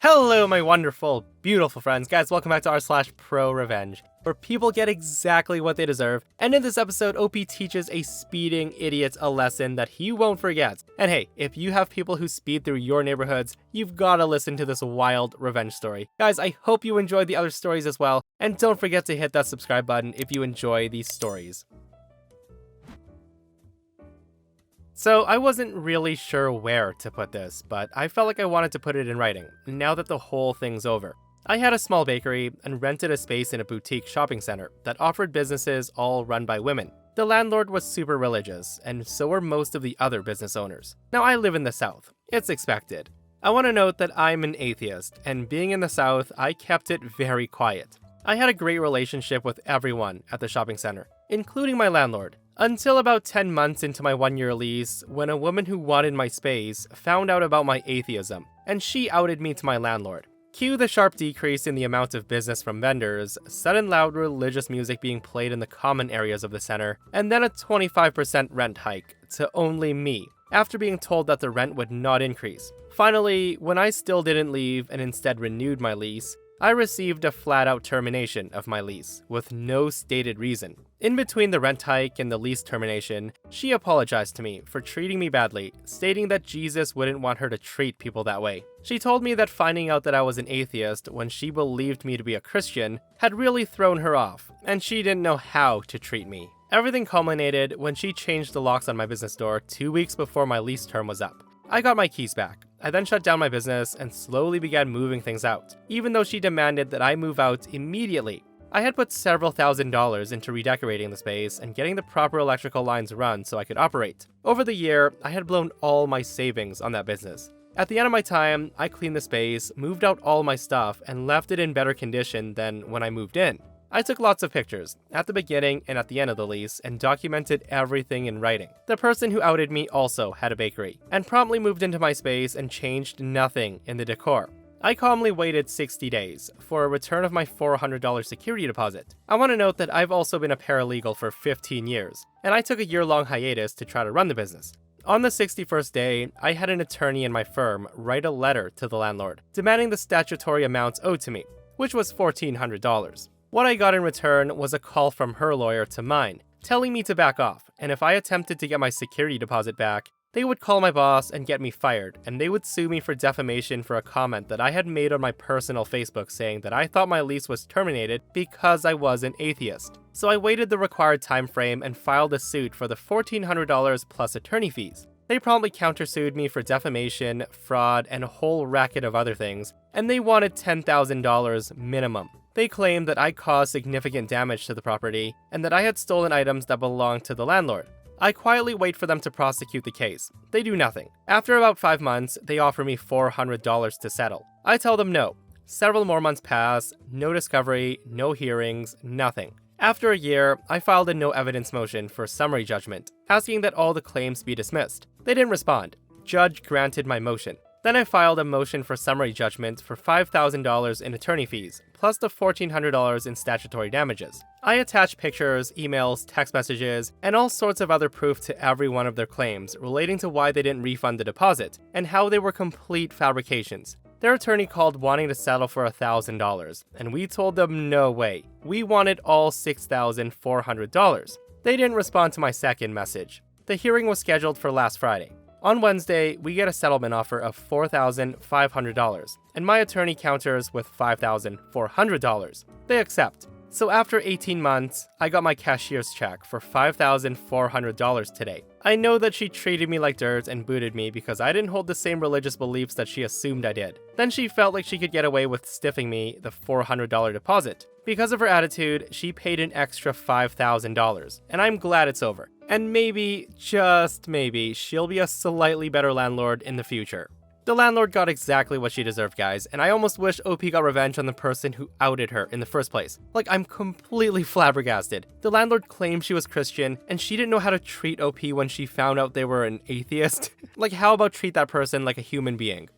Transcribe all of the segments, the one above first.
Hello, my wonderful, beautiful friends. Guys, welcome back to r/ProRevenge, where people get exactly what they deserve. And in this episode, OP teaches a speeding idiot a lesson that he won't forget. And hey, if you have people who speed through your neighborhoods, you've gotta listen to this wild revenge story. Guys, I hope you enjoyed the other stories as well, and don't forget to hit that subscribe button if you enjoy these stories. So I wasn't really sure where to put this, but I felt like I wanted to put it in writing, now that the whole thing's over. I had a small bakery and rented a space in a boutique shopping center that offered businesses all run by women. The landlord was super religious, and so were most of the other business owners. Now I live in the South. It's expected. I want to note that I'm an atheist, and being in the South, I kept it very quiet. I had a great relationship with everyone at the shopping center, including my landlord. Until about 10 months into my 1-year lease, when a woman who wanted my space found out about my atheism, and she outed me to my landlord. Cue the sharp decrease in the amount of business from vendors, sudden loud religious music being played in the common areas of the center, and then a 25% rent hike to only me, after being told that the rent would not increase. Finally, when I still didn't leave and instead renewed my lease, I received a flat-out termination of my lease, with no stated reason. In between the rent hike and the lease termination, she apologized to me for treating me badly, stating that Jesus wouldn't want her to treat people that way. She told me that finding out that I was an atheist when she believed me to be a Christian had really thrown her off, and she didn't know how to treat me. Everything culminated when she changed the locks on my business door 2 weeks before my lease term was up. I got my keys back. I then shut down my business and slowly began moving things out, even though she demanded that I move out immediately. I had put several $1,000s into redecorating the space and getting the proper electrical lines run so I could operate. Over the year, I had blown all my savings on that business. At the end of my time, I cleaned the space, moved out all my stuff, and left it in better condition than when I moved in. I took lots of pictures, at the beginning and at the end of the lease, and documented everything in writing. The person who outed me also had a bakery, and promptly moved into my space and changed nothing in the decor. I calmly waited 60 days for a return of my $400 security deposit. I want to note that I've also been a paralegal for 15 years, and I took a year-long hiatus to try to run the business. On the 61st day, I had an attorney in my firm write a letter to the landlord, demanding the statutory amounts owed to me, which was $1,400. What I got in return was a call from her lawyer to mine, telling me to back off, and if I attempted to get my security deposit back, they would call my boss and get me fired, and they would sue me for defamation for a comment that I had made on my personal Facebook saying that I thought my lease was terminated because I was an atheist. So I waited the required time frame and filed a suit for the $1,400 plus attorney fees. They promptly countersued me for defamation, fraud, and a whole racket of other things, and they wanted $10,000 minimum. They claimed that I caused significant damage to the property, and that I had stolen items that belonged to the landlord. I quietly wait for them to prosecute the case. They do nothing. After about 5 months, they offer me $400 to settle. I tell them no. Several more months pass, no discovery, no hearings, nothing. After a year, I filed a no evidence motion for summary judgment, asking that all the claims be dismissed. They didn't respond. Judge granted my motion. Then I filed a motion for summary judgment for $5,000 in attorney fees, plus the $1,400 in statutory damages. I attached pictures, emails, text messages, and all sorts of other proof to every one of their claims relating to why they didn't refund the deposit, and how they were complete fabrications. Their attorney called wanting to settle for $1,000, and we told them no way. We wanted all $6,400. They didn't respond to my second message. The hearing was scheduled for last Friday. On Wednesday, we get a settlement offer of $4,500, and my attorney counters with $5,400. They accept. So after 18 months, I got my cashier's check for $5,400 today. I know that she treated me like dirt and booted me because I didn't hold the same religious beliefs that she assumed I did. Then she felt like she could get away with stiffing me the $400 deposit. Because of her attitude, she paid an extra $5,000, and I'm glad it's over. And maybe, just maybe, she'll be a slightly better landlord in the future. The landlord got exactly what she deserved, guys, and I almost wish OP got revenge on the person who outed her in the first place. Like, I'm completely flabbergasted. The landlord claimed she was Christian, and she didn't know how to treat OP when she found out they were an atheist. Like, how about treat that person like a human being?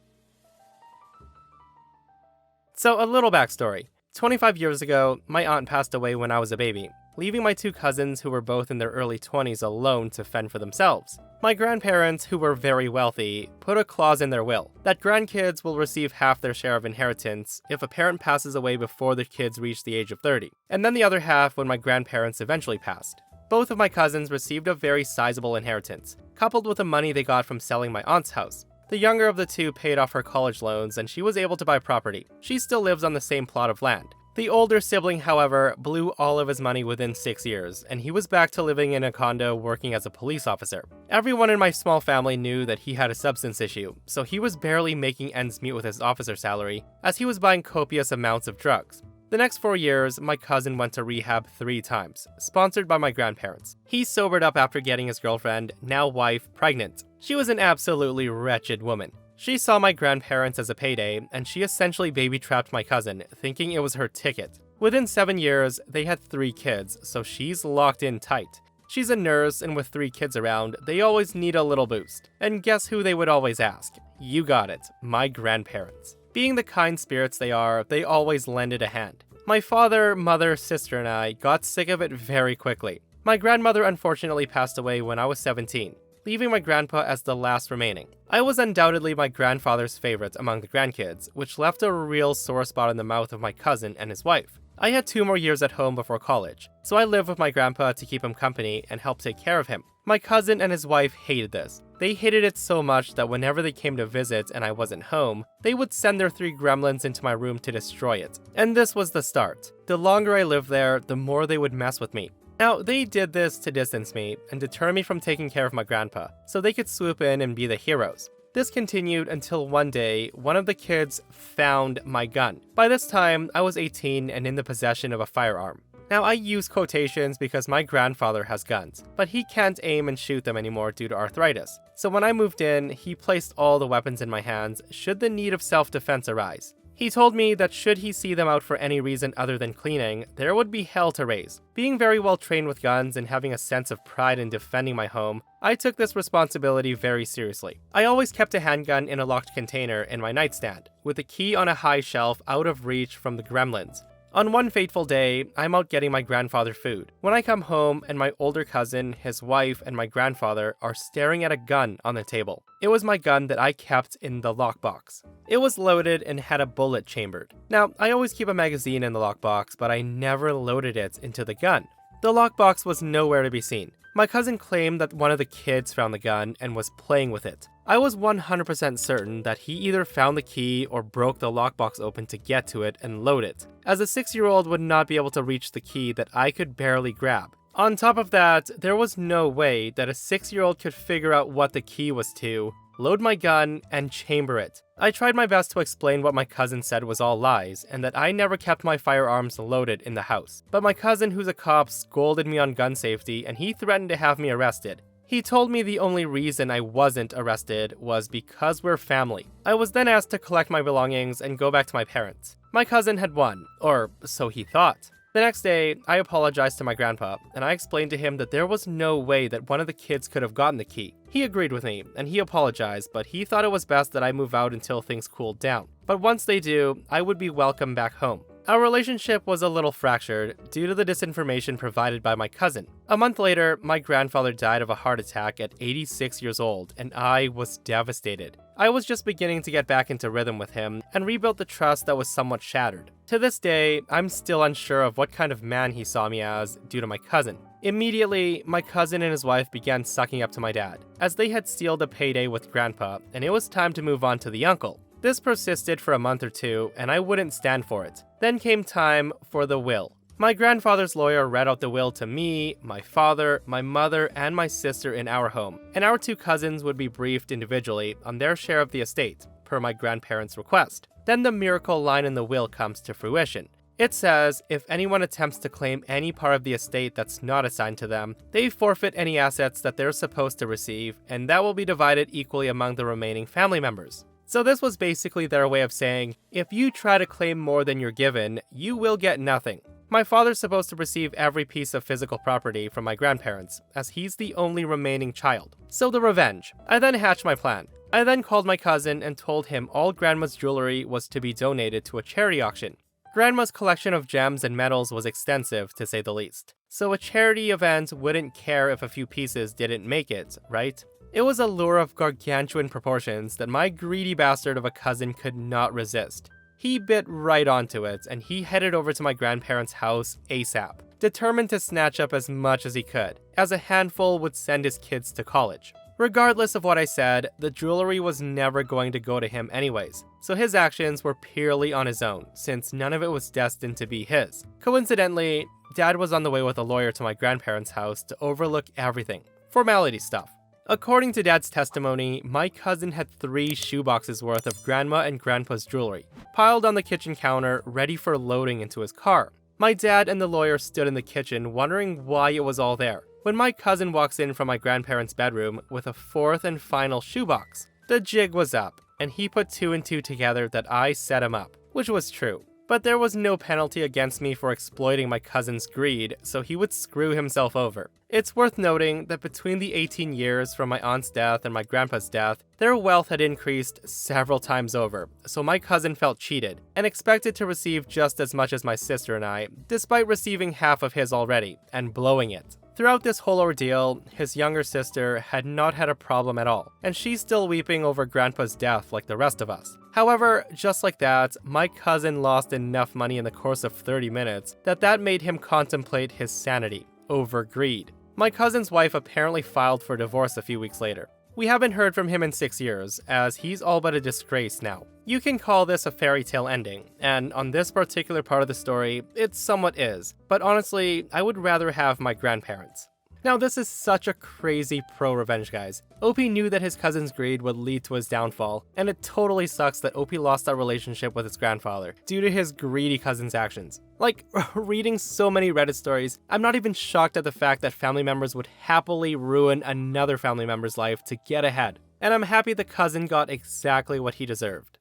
So, a little backstory. 25 years ago, my aunt passed away when I was a baby, leaving my two cousins who were both in their early 20s alone to fend for themselves. My grandparents, who were very wealthy, put a clause in their will that grandkids will receive half their share of inheritance if a parent passes away before the kids reach the age of 30, and then the other half when my grandparents eventually passed. Both of my cousins received a very sizable inheritance, coupled with the money they got from selling my aunt's house. The younger of the two paid off her college loans and she was able to buy property. She still lives on the same plot of land. The older sibling, however, blew all of his money within 6 years, and he was back to living in a condo working as a police officer. Everyone in my small family knew that he had a substance issue, so he was barely making ends meet with his officer salary, as he was buying copious amounts of drugs. The next 4 years, my cousin went to rehab 3 times, sponsored by my grandparents. He sobered up after getting his girlfriend, now wife, pregnant. She was an absolutely wretched woman. She saw my grandparents as a payday, and she essentially baby-trapped my cousin, thinking it was her ticket. Within 7 years, they had 3 kids, so she's locked in tight. She's a nurse, and with 3 kids around, they always need a little boost. And guess who they would always ask? You got it, my grandparents. Being the kind spirits they are, they always lended a hand. My father, mother, sister, and I got sick of it very quickly. My grandmother unfortunately passed away when I was 17. Leaving my grandpa as the last remaining. I was undoubtedly my grandfather's favorite among the grandkids, which left a real sore spot in the mouth of my cousin and his wife. I had 2 more years at home before college, so I lived with my grandpa to keep him company and help take care of him. My cousin and his wife hated this. They hated it so much that whenever they came to visit and I wasn't home, they would send their 3 gremlins into my room to destroy it. And this was the start. The longer I lived there, the more they would mess with me. Now, they did this to distance me and deter me from taking care of my grandpa, so they could swoop in and be the heroes. This continued until one day, one of the kids found my gun. By this time, I was 18 and in the possession of a firearm. Now, I use quotations because my grandfather has guns, but he can't aim and shoot them anymore due to arthritis. So when I moved in, he placed all the weapons in my hands should the need of self-defense arise. He told me that should he see them out for any reason other than cleaning, there would be hell to raise. Being very well trained with guns and having a sense of pride in defending my home, I took this responsibility very seriously. I always kept a handgun in a locked container in my nightstand, with a key on a high shelf out of reach from the gremlins. On one fateful day, I'm out getting my grandfather food. When I come home and my older cousin, his wife, and my grandfather are staring at a gun on the table. It was my gun that I kept in the lockbox. It was loaded and had a bullet chambered. Now, I always keep a magazine in the lockbox, but I never loaded it into the gun. The lockbox was nowhere to be seen. My cousin claimed that one of the kids found the gun and was playing with it. I was 100% certain that he either found the key or broke the lockbox open to get to it and load it, as a 6-year-old would not be able to reach the key that I could barely grab. On top of that, there was no way that a 6-year-old could figure out what the key was to, load my gun, and chamber it. I tried my best to explain what my cousin said was all lies, and that I never kept my firearms loaded in the house. But my cousin, who's a cop, scolded me on gun safety, and he threatened to have me arrested. He told me the only reason I wasn't arrested was because we're family. I was then asked to collect my belongings and go back to my parents. My cousin had won, or so he thought. The next day, I apologized to my grandpa, and I explained to him that there was no way that one of the kids could have gotten the key. He agreed with me, and he apologized, but he thought it was best that I move out until things cooled down. But once they do, I would be welcome back home. Our relationship was a little fractured due to the disinformation provided by my cousin. A month later, my grandfather died of a heart attack at 86 years old, and I was devastated. I was just beginning to get back into rhythm with him and rebuilt the trust that was somewhat shattered. To this day, I'm still unsure of what kind of man he saw me as due to my cousin. Immediately, my cousin and his wife began sucking up to my dad, as they had sealed a payday with grandpa, and it was time to move on to the uncle. This persisted for a month or two, and I wouldn't stand for it. Then came time for the will. My grandfather's lawyer read out the will to me, my father, my mother, and my sister in our home, and our 2 cousins would be briefed individually on their share of the estate, per my grandparents' request. Then the miracle line in the will comes to fruition. It says, if anyone attempts to claim any part of the estate that's not assigned to them, they forfeit any assets that they're supposed to receive, and that will be divided equally among the remaining family members. So this was basically their way of saying, if you try to claim more than you're given, you will get nothing. My father's supposed to receive every piece of physical property from my grandparents, as he's the only remaining child. So the revenge. I then hatched my plan. I then called my cousin and told him all grandma's jewelry was to be donated to a charity auction. Grandma's collection of gems and medals was extensive, to say the least, so a charity event wouldn't care if a few pieces didn't make it, right? It was a lure of gargantuan proportions that my greedy bastard of a cousin could not resist. He bit right onto it, and he headed over to my grandparents' house ASAP, determined to snatch up as much as he could, as a handful would send his kids to college. Regardless of what I said, the jewelry was never going to go to him anyways, so his actions were purely on his own, since none of it was destined to be his. Coincidentally, Dad was on the way with a lawyer to my grandparents' house to overlook everything. Formality stuff. According to Dad's testimony, my cousin had 3 shoeboxes worth of Grandma and Grandpa's jewelry, piled on the kitchen counter, ready for loading into his car. My dad and the lawyer stood in the kitchen wondering why it was all there, when my cousin walks in from my grandparents' bedroom with a 4th and final shoebox. The jig was up, and he put 2 and 2 together that I set him up, which was true. But there was no penalty against me for exploiting my cousin's greed, so he would screw himself over. It's worth noting that between the 18 years from my aunt's death and my grandpa's death, their wealth had increased several times over, so my cousin felt cheated, and expected to receive just as much as my sister and I, despite receiving half of his already, and blowing it. Throughout this whole ordeal, his younger sister had not had a problem at all, and she's still weeping over Grandpa's death like the rest of us. However, just like that, my cousin lost enough money in the course of 30 minutes that made him contemplate his sanity over greed. My cousin's wife apparently filed for divorce a few weeks later. We haven't heard from him in 6 years, as he's all but a disgrace now. You can call this a fairy tale ending, and on this particular part of the story, it somewhat is, but honestly, I would rather have my grandparents. Now, this is such a crazy pro-revenge, guys. OP knew that his cousin's greed would lead to his downfall, and it totally sucks that OP lost that relationship with his grandfather due to his greedy cousin's actions. Like, reading so many Reddit stories, I'm not even shocked at the fact that family members would happily ruin another family member's life to get ahead. And I'm happy the cousin got exactly what he deserved.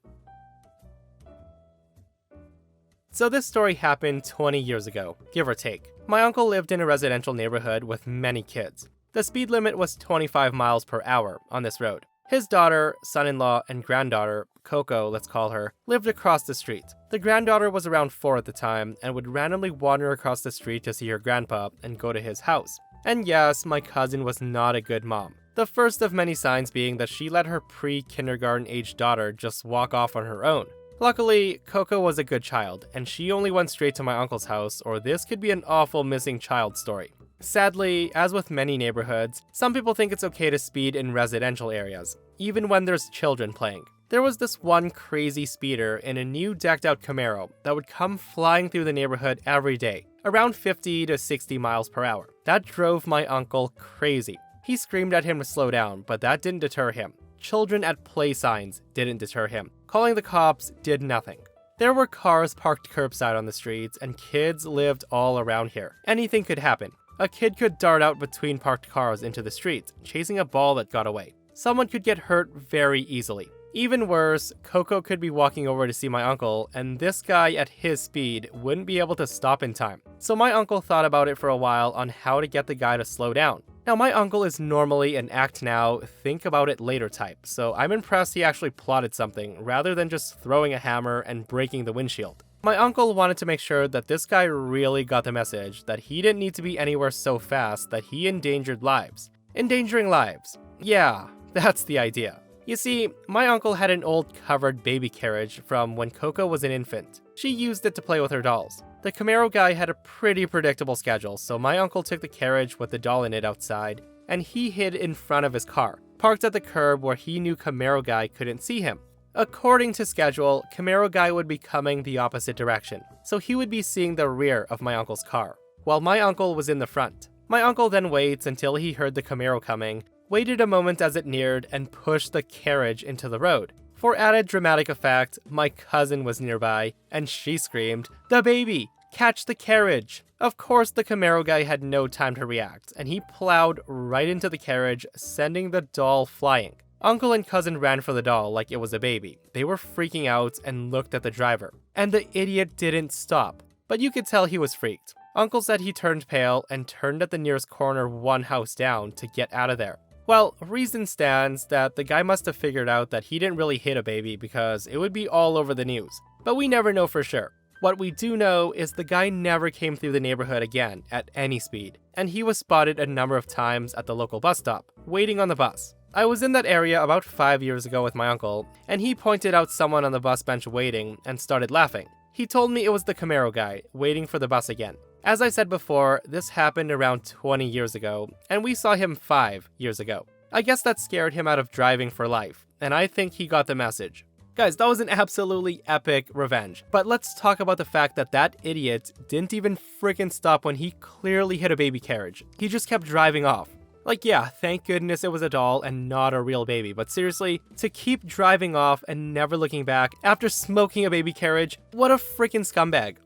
So this story happened 20 years ago, give or take. My uncle lived in a residential neighborhood with many kids. The speed limit was 25 miles per hour on this road. His daughter, son-in-law, and granddaughter, Coco, let's call her, lived across the street. The granddaughter was around 4 at the time and would randomly wander across the street to see her grandpa and go to his house. And yes, my cousin was not a good mom. The first of many signs being that she let her pre-kindergarten age daughter just walk off on her own. Luckily, Coco was a good child, and she only went straight to my uncle's house, or this could be an awful missing child story. Sadly, as with many neighborhoods, some people think it's okay to speed in residential areas, even when there's children playing. There was this one crazy speeder in a new decked-out Camaro that would come flying through the neighborhood every day, around 50 to 60 miles per hour. That drove my uncle crazy. He screamed at him to slow down, but that didn't deter him. Children at play signs didn't deter him. Calling the cops did nothing. There were cars parked curbside on the streets, and kids lived all around here. Anything could happen. A kid could dart out between parked cars into the street, chasing a ball that got away. Someone could get hurt very easily. Even worse, Coco could be walking over to see my uncle, and this guy at his speed wouldn't be able to stop in time. So my uncle thought about it for a while on how to get the guy to slow down. Now, my uncle is normally an act now, think about it later type, so I'm impressed he actually plotted something, rather than just throwing a hammer and breaking the windshield. My uncle wanted to make sure that this guy really got the message that he didn't need to be anywhere so fast that he endangered lives. Endangering lives. Yeah, that's the idea. You see, my uncle had an old covered baby carriage from when Coco was an infant. She used it to play with her dolls. The Camaro guy had a pretty predictable schedule, so my uncle took the carriage with the doll in it outside, and he hid in front of his car, parked at the curb where he knew Camaro guy couldn't see him. According to schedule, Camaro guy would be coming the opposite direction, so he would be seeing the rear of my uncle's car, while my uncle was in the front. My uncle then waits until he heard the Camaro coming, waited a moment as it neared, and pushed the carriage into the road. For added dramatic effect, my cousin was nearby, and she screamed, "The baby! Catch the carriage!" Of course, the Camaro guy had no time to react, and he plowed right into the carriage, sending the doll flying. Uncle and cousin ran for the doll like it was a baby. They were freaking out and looked at the driver. And the idiot didn't stop, but you could tell he was freaked. Uncle said he turned pale and turned at the nearest corner one house down to get out of there. Well, reason stands that the guy must have figured out that he didn't really hit a baby because it would be all over the news. But we never know for sure. What we do know is the guy never came through the neighborhood again at any speed, and he was spotted a number of times at the local bus stop, waiting on the bus. I was in that area about 5 years ago with my uncle, and he pointed out someone on the bus bench waiting and started laughing. He told me it was the Camaro guy, waiting for the bus again. As I said before, this happened around 20 years ago, and we saw him 5 years ago. I guess that scared him out of driving for life, and I think he got the message. Guys, that was an absolutely epic revenge, but let's talk about the fact that that idiot didn't even freaking stop when he clearly hit a baby carriage. He just kept driving off. Like, yeah, thank goodness it was a doll and not a real baby, but seriously, to keep driving off and never looking back after smoking a baby carriage, what a freaking scumbag.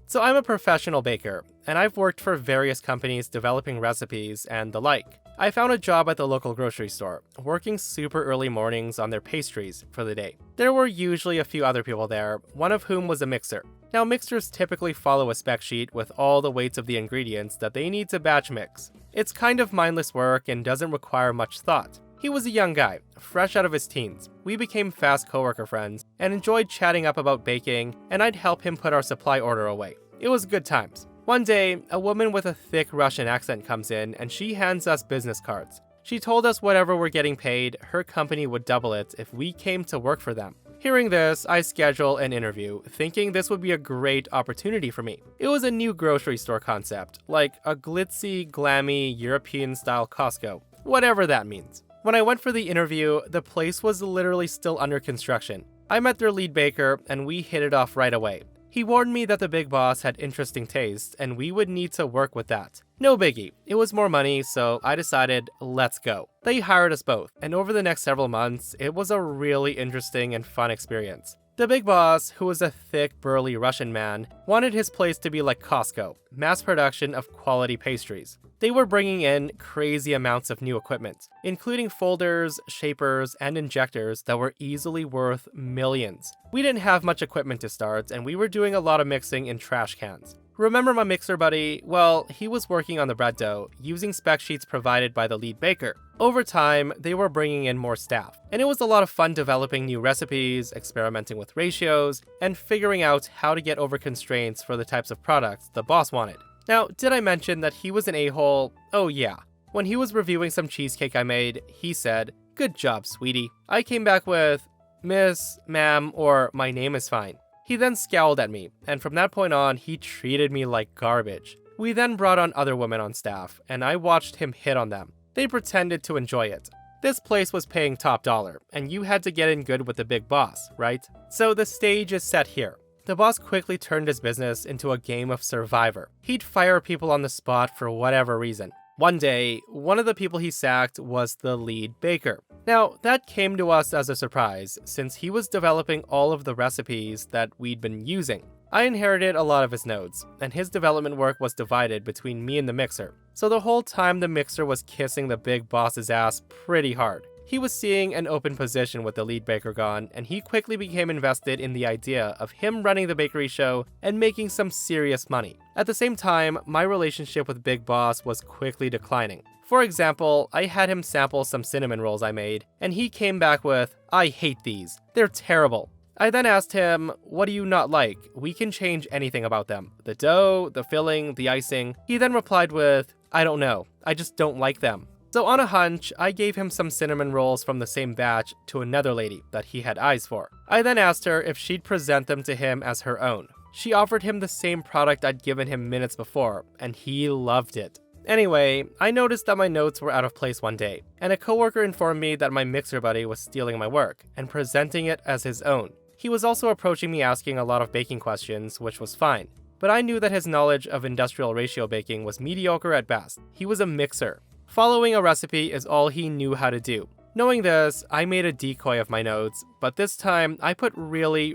So I'm a professional baker, and I've worked for various companies developing recipes and the like. I found a job at the local grocery store, working super early mornings on their pastries for the day. There were usually a few other people there, one of whom was a mixer. Now, mixers typically follow a spec sheet with all the weights of the ingredients that they need to batch mix. It's kind of mindless work and doesn't require much thought. He was a young guy, fresh out of his teens. We became fast coworker friends and enjoyed chatting up about baking, and I'd help him put our supply order away. It was good times. One day, a woman with a thick Russian accent comes in and she hands us business cards. She told us whatever we're getting paid, her company would double it if we came to work for them. Hearing this, I schedule an interview, thinking this would be a great opportunity for me. It was a new grocery store concept, like a glitzy, glammy, European-style Costco, whatever that means. When I went for the interview, the place was literally still under construction. I met their lead baker, and we hit it off right away. He warned me that the big boss had interesting tastes, and we would need to work with that. No biggie, it was more money, so I decided, let's go. They hired us both, and over the next several months, it was a really interesting and fun experience. The big boss, who was a thick, burly Russian man, wanted his place to be like Costco, mass production of quality pastries. They were bringing in crazy amounts of new equipment, including folders, shapers, and injectors that were easily worth millions. We didn't have much equipment to start, and we were doing a lot of mixing in trash cans. Remember my mixer buddy? Well, he was working on the bread dough, using spec sheets provided by the lead baker. Over time, they were bringing in more staff, and it was a lot of fun developing new recipes, experimenting with ratios, and figuring out how to get over constraints for the types of products the boss wanted. Now, did I mention that he was an a-hole? Oh yeah. When he was reviewing some cheesecake I made, he said, "Good job, sweetie." I came back with, "Miss, ma'am," or "My name is fine." He then scowled at me, and from that point on, he treated me like garbage. We then brought on other women on staff, and I watched him hit on them. They pretended to enjoy it. This place was paying top dollar, and you had to get in good with the big boss, right? So the stage is set here. The boss quickly turned his business into a game of Survivor. He'd fire people on the spot for whatever reason. One day, one of the people he sacked was the lead baker. Now, that came to us as a surprise, since he was developing all of the recipes that we'd been using. I inherited a lot of his notes, and his development work was divided between me and the mixer. So the whole time the mixer was kissing the big boss's ass pretty hard. He was seeing an open position with the lead baker gone, and he quickly became invested in the idea of him running the bakery show and making some serious money. At the same time, my relationship with Big Boss was quickly declining. For example, I had him sample some cinnamon rolls I made, and he came back with, "I hate these. They're terrible." I then asked him, "What do you not like? We can change anything about them. The dough, the filling, the icing." He then replied with, "I don't know. I just don't like them." So on a hunch, I gave him some cinnamon rolls from the same batch to another lady that he had eyes for. I then asked her if she'd present them to him as her own. She offered him the same product I'd given him minutes before, and he loved it. Anyway, I noticed that my notes were out of place one day, and a coworker informed me that my mixer buddy was stealing my work and presenting it as his own. He was also approaching me asking a lot of baking questions, which was fine. But I knew that his knowledge of industrial ratio baking was mediocre at best. He was a mixer. Following a recipe is all he knew how to do. Knowing this, I made a decoy of my notes, but this time I put really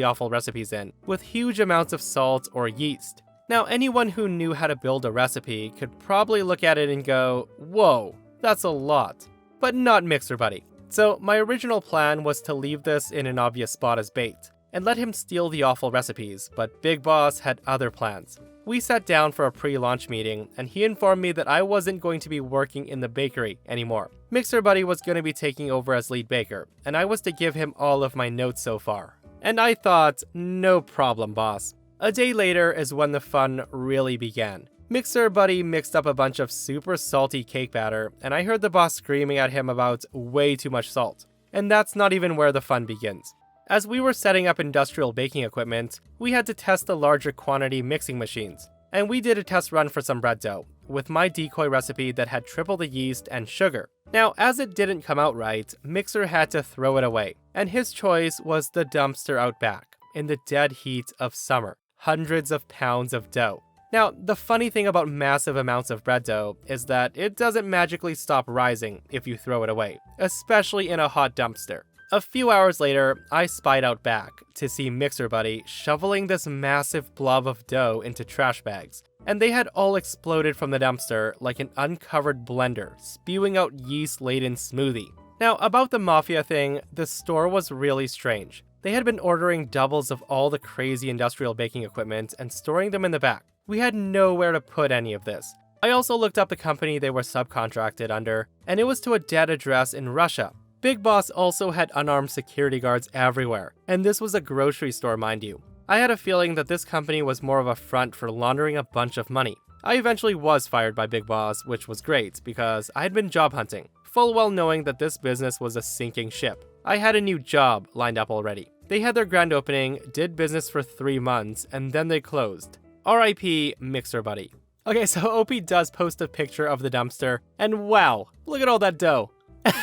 awful recipes in, with huge amounts of salt or yeast. Now, anyone who knew how to build a recipe could probably look at it and go, "Whoa, that's a lot." But not Mixer Buddy. So my original plan was to leave this in an obvious spot as bait, and let him steal the awful recipes, but Big Boss had other plans. We sat down for a pre-launch meeting, and he informed me that I wasn't going to be working in the bakery anymore. Mixer Buddy was going to be taking over as lead baker, and I was to give him all of my notes so far. And I thought, no problem, boss. A day later is when the fun really began. Mixer Buddy mixed up a bunch of super salty cake batter, and I heard the boss screaming at him about way too much salt. And that's not even where the fun begins. As we were setting up industrial baking equipment, we had to test the larger quantity mixing machines. And we did a test run for some bread dough, with my decoy recipe that had triple the yeast and sugar. Now, as it didn't come out right, Mixer had to throw it away, and his choice was the dumpster out back, in the dead heat of summer. Hundreds of pounds of dough. Now, the funny thing about massive amounts of bread dough is that it doesn't magically stop rising if you throw it away, especially in a hot dumpster. A few hours later, I spied out back to see Mixer Buddy shoveling this massive blob of dough into trash bags, and they had all exploded from the dumpster like an uncovered blender, spewing out yeast-laden smoothie. Now, about the mafia thing, the store was really strange. They had been ordering doubles of all the crazy industrial baking equipment and storing them in the back. We had nowhere to put any of this. I also looked up the company they were subcontracted under, and it was to a dead address in Russia. Big Boss also had unarmed security guards everywhere, and this was a grocery store, mind you. I had a feeling that this company was more of a front for laundering a bunch of money. I eventually was fired by Big Boss, which was great because I had been job hunting, full well knowing that this business was a sinking ship. I had a new job lined up already. They had their grand opening, did business for 3 months, and then they closed. RIP Mixer Buddy. Okay, so OP does post a picture of the dumpster, and wow, look at all that dough.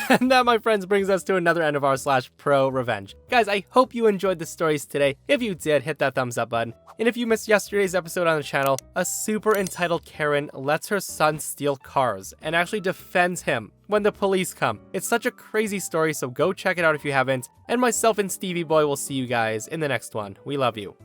And that, my friends, brings us to another end of r/ProRevenge. Guys, I hope you enjoyed the stories today. If you did, hit that thumbs up button. And if you missed yesterday's episode on the channel, a super entitled Karen lets her son steal cars and actually defends him when the police come. It's such a crazy story, so go check it out if you haven't. And myself and Stevie Boy will see you guys in the next one. We love you.